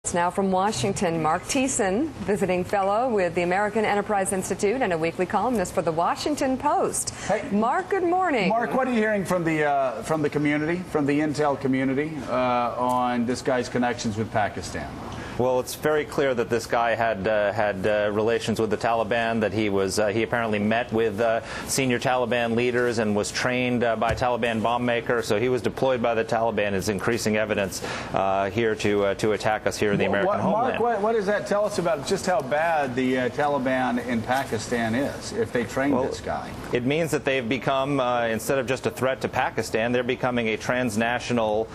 It's now from Washington, Mark Thiessen, visiting fellow with the American Enterprise Institute and a weekly columnist for the Washington Post. Hey, Mark, good morning. Mark, what are you hearing from the community, from the intel community, on this guy's connections with Pakistan? Well, it's very clear that this guy had relations with the Taliban, that he apparently met with senior Taliban leaders and was trained by Taliban bomb makers. So he was deployed by the Taliban. Is increasing evidence here to attack us here in the American homeland. Mark, what does that tell us about just how bad the Taliban in Pakistan is if they train this guy? It means that they've become, instead of just a threat to Pakistan, they're becoming a transnational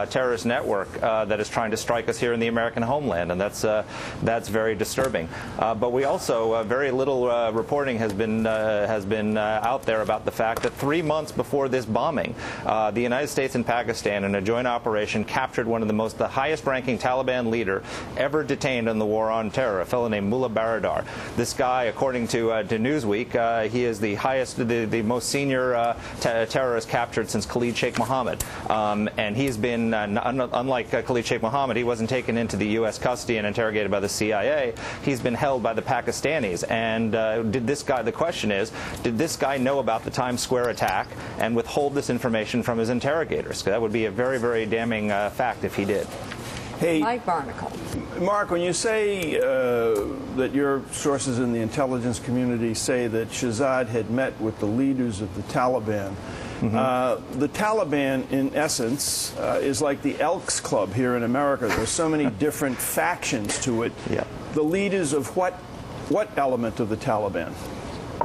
terrorist network that is trying to strike us here in the American homeland. And that's very disturbing. But we also very little reporting has been out there about the fact that 3 months before this bombing, the United States and Pakistan, in a joint operation, captured one of the highest-ranking Taliban leader ever detained in the war on terror, a fellow named Mullah Baradar. This guy, according to Newsweek, he is the most senior terrorist captured since Khalid Sheikh Mohammed, and he's been unlike Khalid Sheikh Mohammed, he wasn't taken into the U.S. custody and interrogated by the CIA. He's been held by the Pakistanis. And the question is, did this guy know about the Times Square attack and withhold this information from his interrogators? That would be a very, very damning fact if he did. Hey, Mike Barnacle. Mark, when you say that your sources in the intelligence community say that Shahzad had met with the leaders of the Taliban, the Taliban, in essence, is like the Elks Club here in America. There's so many different factions to it. Yeah. The leaders of what element of the Taliban?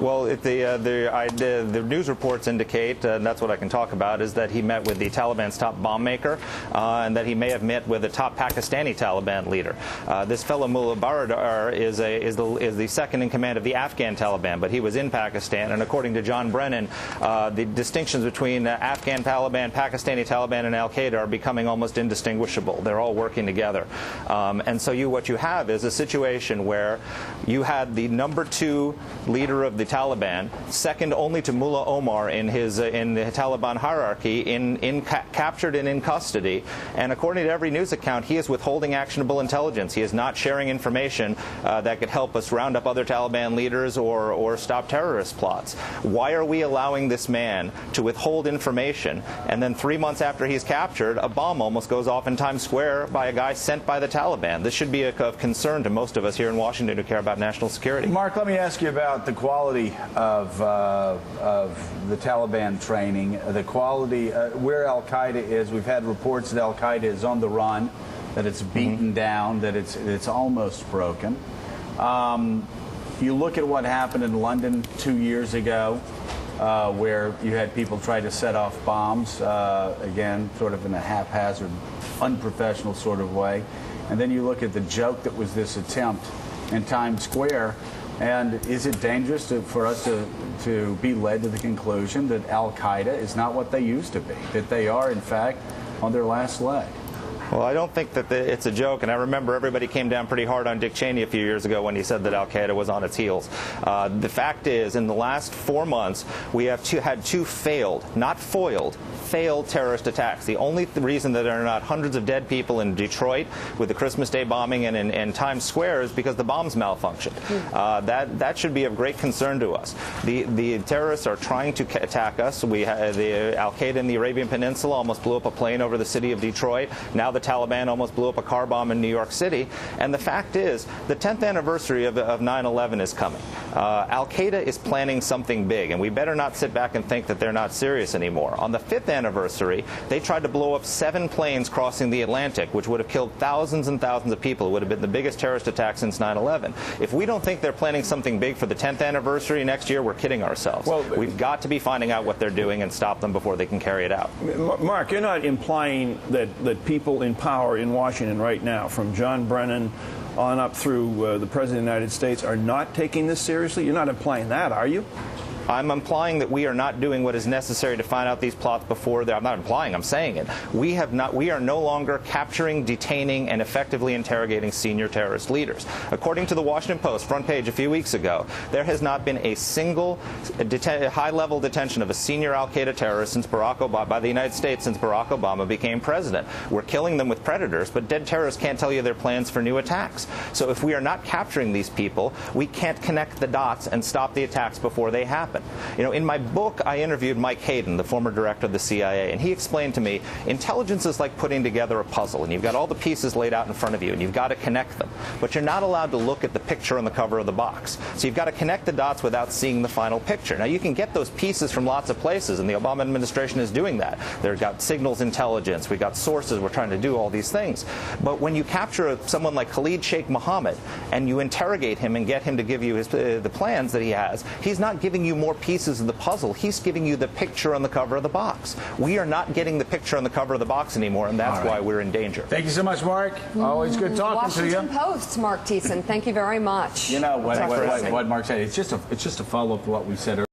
Well, the news reports indicate, and that's what I can talk about, is that he met with the Taliban's top bomb maker, and that he may have met with a top Pakistani Taliban leader. This fellow Mullah Baradar is the second in command of the Afghan Taliban, but he was in Pakistan, and according to John Brennan, the distinctions between Afghan Taliban, Pakistani Taliban, and al-Qaeda are becoming almost indistinguishable. They're all working together. And so what you have is a situation where you had the #2 leader of the Taliban, second only to Mullah Omar in the Taliban hierarchy, captured and in custody. And according to every news account, he is withholding actionable intelligence. He is not sharing information that could help us round up other Taliban leaders or stop terrorist plots. Why are we allowing this man to withhold information, and then 3 months after he's captured, a bomb almost goes off in Times Square by a guy sent by the Taliban? This should be of concern to most of us here in Washington who care about national security. Mark, let me ask you about the quality of the Taliban training, the quality where al-Qaeda is. We've had reports that al-Qaeda is on the run, that it's beaten down, that it's almost broken. You look at what happened in London 2 years ago, where you had people try to set off bombs, again, sort of in a haphazard, unprofessional sort of way. And then you look at the joke that was this attempt in Times Square. And is it dangerous for us to be led to the conclusion that al-Qaeda is not what they used to be, that they are, in fact, on their last leg? Well, I don't think that it's a joke, and I remember everybody came down pretty hard on Dick Cheney a few years ago when he said that al-Qaeda was on its heels. The fact is, in the last 4 months, we have had two failed, not foiled, failed terrorist attacks. The only reason that there are not hundreds of dead people in Detroit with the Christmas Day bombing and in Times Square is because the bombs malfunctioned. That should be of great concern to us. The terrorists are trying to attack us. The al-Qaeda in the Arabian Peninsula almost blew up a plane over the city of Detroit. Now the Taliban almost blew up a car bomb in New York City. And the fact is, the 10th anniversary of 9/11 is coming. Al-Qaeda is planning something big, and we better not sit back and think that they're not serious anymore. On the 5th anniversary, they tried to blow up 7 planes crossing the Atlantic, which would have killed thousands and thousands of people. It would have been the biggest terrorist attack since 9/11. If we don't think they're planning something big for the 10th anniversary next year, we're kidding ourselves. Well, we've got to be finding out what they're doing and stop them before they can carry it out. Mark, you're not implying that people in power in Washington right now, from John Brennan on up through the President of the United States, are not taking this seriously? You're not implying that, are you? I'm implying that we are not doing what is necessary to find out these plots before I'm not implying, I'm saying it. We are no longer capturing, detaining, and effectively interrogating senior terrorist leaders. According to the Washington Post, front page a few weeks ago, there has not been a single high-level detention of a senior al-Qaeda terrorist since Barack Obama, by the United States since Barack Obama became president. We're killing them with predators, but dead terrorists can't tell you their plans for new attacks. So if we are not capturing these people, we can't connect the dots and stop the attacks before they happen. You know, in my book, I interviewed Mike Hayden, the former director of the CIA, and he explained to me, intelligence is like putting together a puzzle, and you've got all the pieces laid out in front of you, and you've got to connect them. But you're not allowed to look at the picture on the cover of the box. So you've got to connect the dots without seeing the final picture. Now, you can get those pieces from lots of places, and the Obama administration is doing that. They've got signals intelligence, we've got sources, we're trying to do all these things. But when you capture someone like Khalid Sheikh Mohammed, and you interrogate him and get him to give you the plans that he has, he's not giving you more pieces of the puzzle. He's giving you the picture on the cover of the box. We are not getting the picture on the cover of the box anymore, and that's why we're in danger. Thank you so much, Mark. Always good talking to you. Washington Post's Mark Thiessen, thank you very much. You know what Mark said. It's just a follow-up to what we said earlier.